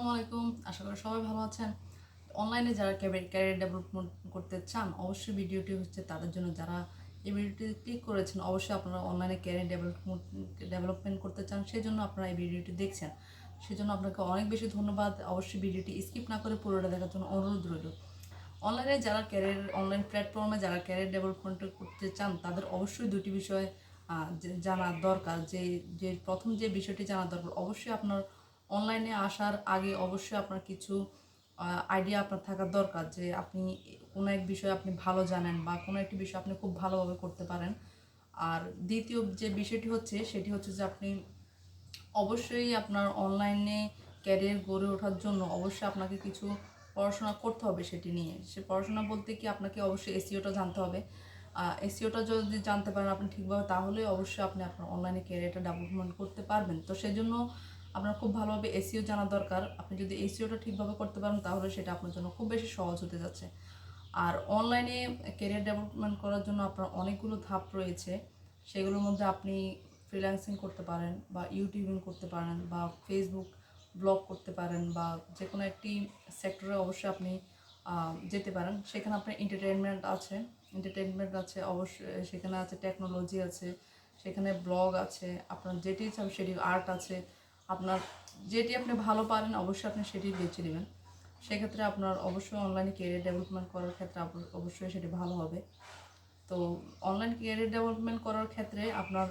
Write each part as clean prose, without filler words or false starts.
আসসালামু আলাইকুম। আশা করি সবাই ভালো আছেন। অনলাইনে যারা ক্যারিয়ার ডেভেলপমেন্ট করতে চান অবশ্যই ভিডিওটি হচ্ছে তাদের জন্য। যারা এই ভিডিওটি ক্লিক করেছেন অবশ্যই আপনারা অনলাইনে ক্যারিয়ার ডেভেলপমেন্ট করতে চান, সেই জন্য আপনারা এই ভিডিওটি দেখছেন। সেজন্য আপনাকে অনেক বেশি ধন্যবাদ। অবশ্যই ভিডিওটি স্কিপ না করে পুরোটা দেখার জন্য অনুরোধ রইল। অনলাইনে যারা অনলাইন প্ল্যাটফর্মে যারা ক্যারিয়ার ডেভেলপমেন্ট করতে চান তাদের অবশ্যই দুটি বিষয় জানার দরকার। যে প্রথম যে বিষয়টি জানা দরকার, অবশ্যই আপনার অনলাইনে আসার আগে অবশ্যই আপনার কিছু আইডিয়া আপনার থাকার দরকার, যে আপনি কোনো এক বিষয়ে আপনি ভালো জানেন বা কোনো একটি বিষয় আপনি খুব ভালোভাবে করতে পারেন। আর দ্বিতীয় যে বিষয়টি হচ্ছে সেটি হচ্ছে যে আপনি অবশ্যই আপনার অনলাইনে ক্যারিয়ার গড়ে ওঠার জন্য অবশ্যই আপনাকে কিছু পড়াশোনা করতে হবে সেটি নিয়ে। সে পড়াশোনা বলতে কি, আপনাকে অবশ্যই এসইওটা জানতে হবে। এসইওটা যদি জানতে পারেন আপনি ঠিকভাবে, তাহলে অবশ্যই আপনি আপনার অনলাইনে ক্যারিয়ারটা ডেভেলপমেন্ট করতে পারবেন। তো সেই জন্য আপনার খুব ভালোভাবে এসইও জানা দরকার। আপনি যদি এসইওটা ঠিকভাবে করতে পারেন তাহলে সেটা আপনার জন্য খুব বেশি সহজ হতে যাচ্ছে। আর অনলাইনে ক্যারিয়ার ডেভেলপমেন্ট করার জন্য আপনার অনেকগুলো ধাপ রয়েছে। সেগুলোর মধ্যে আপনি ফ্রিল্যান্সিং করতে পারেন বা ইউটিউবিং করতে পারেন বা ফেসবুক ব্লগ করতে পারেন বা যে কোনো একটি সেক্টরে অবশ্যই আপনি যেতে পারেন। সেখানে আপনার এন্টারটেনমেন্ট আছে অবশ্যই, সেখানে আছে টেকনোলজি আছে, সেখানে ব্লগ আছে, আপনার যেটি চান সেটি আর্ট আছে। আপনার যেটি আপনি ভালো পারেন অবশ্যই আপনি সেটি বেছে নেবেন। সেক্ষেত্রে আপনার অবশ্যই অনলাইনে ক্যারিয়ার ডেভেলপমেন্ট করার ক্ষেত্রে অবশ্যই সেটি ভালো হবে। তো অনলাইন ক্যারিয়ার ডেভেলপমেন্ট করার ক্ষেত্রে আপনার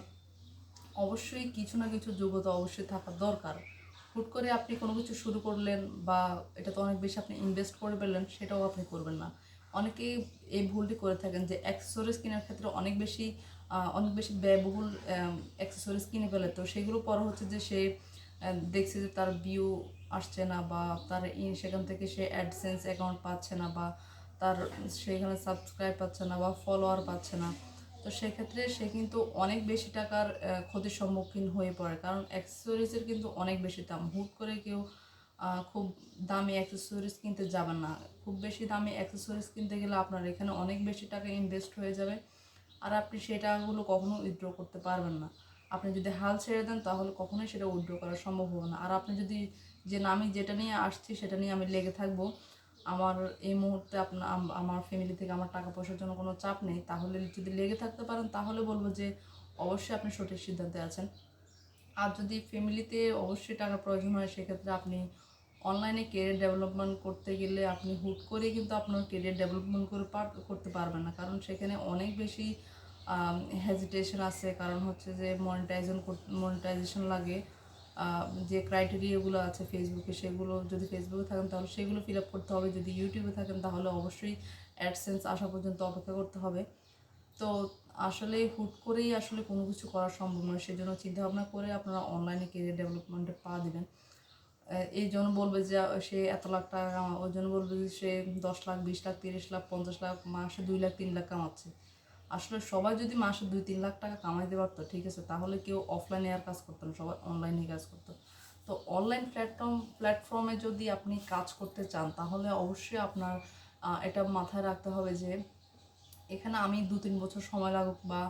অবশ্যই কিছু না কিছু যোগ্যতা অবশ্যই থাকা দরকার। হুট করে আপনি কোনো কিছু শুরু করলেন বা এটা তো অনেক বেশি আপনি ইনভেস্ট করে ফেললেন, সেটাও আপনি করবেন না। অনেকেই এই ভুলটি করে থাকেন যে অ্যাক্সেসরিজ কেনার ক্ষেত্রে অনেক বেশি ব্যয়বহুল অ্যাক্সেসরিজ কিনে ফেলে। তো সেগুলো পরে হচ্ছে যে সে দেখছে যে তার ভিউ আসছে না বা তার সেখান থেকে সে অ্যাডসেন্স অ্যাকাউন্ট পাচ্ছে না বা তার সেখানে সাবস্ক্রাইব পাচ্ছে না বা ফলোয়ার পাচ্ছে না। তো সেক্ষেত্রে সে কিন্তু অনেক বেশি টাকার ক্ষতির সম্মুখীন হয়ে পড়ে, কারণ অ্যাক্সেসরিজের কিন্তু অনেক বেশি দাম। হুট করে কেউ খুব দামি অ্যাক্সেসরিজ কিনতে যাবেন না। খুব বেশি দামি অ্যাক্সেসরিজ কিনতে গেলে আপনার এখানে অনেক বেশি টাকা ইনভেস্ট হয়ে যাবে, আর আপনি সেই টাকাগুলো কখনো উইথড্র করতে পারবেন না। আপনি যদি হাল ছেড়ে দেন তাহলে কখনোই সেটা উইথড্র করা সম্ভব হবে না। আর আপনি যদি যে না, আমি যেটা নিয়ে আসছি সেটা নিয়ে আমি লেগে থাকবো, আমার এই মুহূর্তে আমার ফ্যামিলি থেকে আমার টাকা পয়সার জন্য কোনো চাপ নেই, তাহলে যদি লেগে থাকতে পারেন তাহলে বলবো যে অবশ্যই আপনি সঠিক সিদ্ধান্তে আছেন। আর যদি ফ্যামিলিতে অবশ্যই টাকার প্রয়োজন হয়, সেক্ষেত্রে আপনি অনলাইনে কেরিয়ার ডেভেলপমেন্ট করতে গেলে আপনি হুট করে কিন্তু আপনার কেরিয়ার ডেভেলপমেন্ট করতে পারবেন না, কারণ সেখানে অনেক বেশি হেজিটেশন আছে। কারণ হচ্ছে যে মনিটাইজেশন লাগে। যে ক্রাইটেরিয়াগুলো আছে ফেসবুকে, সেগুলো যদি ফেসবুকে থাকেন তাহলে সেগুলো ফিল আপ করতে হবে। যদি ইউটিউবে থাকেন তাহলে অবশ্যই অ্যাডসেন্স আসা পর্যন্ত অপেক্ষা করতে হবে। তো আসলে হুট করেই আসলে কোনো কিছু করা সম্ভব নয়। সেজন্য চিন্তাভাবনা করে আপনারা অনলাইনে কেরিয়ার ডেভেলপমেন্টে পা দেবেন। এই জন্য বলবে যে সে এত লাখ টাকা কামা, ওই জন্য বলবে যে সে 10 লাখ, 20 লাখ, 30 লাখ, 50 লাখ, মাসে 2 লাখ, 3 লাখ কামাচ্ছে। আসলে সবাই যদি মাসে 2-3 লাখ টাকা কামাইতে পারতো, ঠিক আছে, তাহলে কেউ অফলাইনে আর কাজ করতো না, সবাই অনলাইনে কাজ করতো। তো অনলাইন প্ল্যাটফর্মে যদি আপনি কাজ করতে চান তাহলে অবশ্যই আপনার এটা মাথায় রাখতে হবে যে এখানে আমি 2-3 বছর সময় লাগুক বা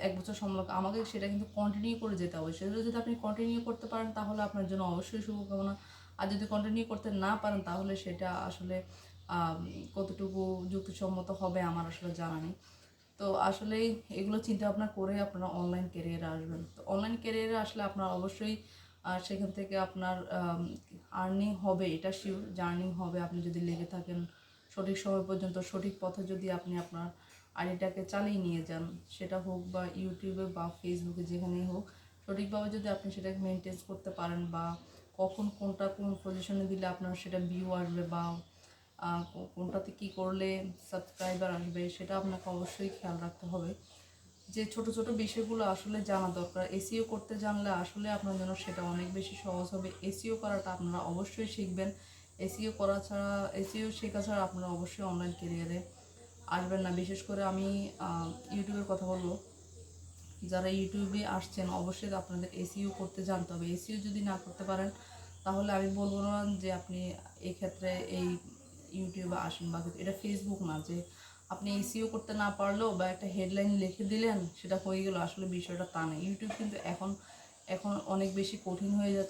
1 বছর সময় লাগুক, আমাকে সেটা কিন্তু কন্টিনিউ করে যেতে হবে। সেটা যদি আপনি কন্টিনিউ করতে পারেন তাহলে আপনার জন্য অবশ্যই শুভকামনা। আর যদি কন্টিনিউ করতে না পারেন তাহলে সেটা আসলে কতটুকু যুক্তিসম্মত হবে আমার আসলে জানা নেই। তো আসলে এগুলো চিন্তা ভাবনা করে আপনারা অনলাইন ক্যারিয়ারে আসবেন। তো অনলাইন ক্যারিয়ারে আসলে আপনার অবশ্যই সেখান থেকে আপনার আর্নিং হবে, এটা শিওর যে আর্নিং হবে। আপনি যদি লেগে থাকেন সঠিক সময় পর্যন্ত, সঠিক পথে যদি আপনি আপনার আইডিটাকে চালিয়ে নিয়ে যান, সেটা হোক বা ইউটিউবে বা ফেসবুকে, যেখানেই হোক, সঠিকভাবে যদি আপনি সেটাকে মেনটেন করতে পারেন বা কখন কোনটা কোন পজিশনে দিলে আপনার সেটা ভিউ আসবে বা কোনটাতে কী করলে সাবস্ক্রাইবার আসবে, সেটা আপনাকে অবশ্যই খেয়াল রাখতে হবে। যে ছোট ছোট বিষয়গুলো আসলে জানা দরকার। এসইও করতে জানলে আসলে আপনার জন্য সেটা অনেক বেশি সহজ হবে। এসইও করাটা আপনারা অবশ্যই শিখবেন। এসইও শেখা ছাড়া আপনারা অবশ্যই অনলাইন ক্যারিয়ারে আসবেন না। বিশেষ করে আমি ইউটিউবের কথা বলবো, যারা ইউটিউবে আসছেন অবশ্যই আপনাদের এসইও করতে জানতে হবে। এসইও যদি না করতে পারেন তাহলে আমি বলবো না যে আপনি এই ক্ষেত্রে এই ইউটিউবে আসেন। বা এটা ফেসবুক না যে আপনি এসইও করতে না পারলেও বা একটা হেডলাইন লিখে দিলেন সেটা হয়ে গেল, আসলে বিষয়টা তা না। ইউটিউব কিন্তু এখন এখন অনেক বেশি কঠিন হয়ে যাচ্ছে।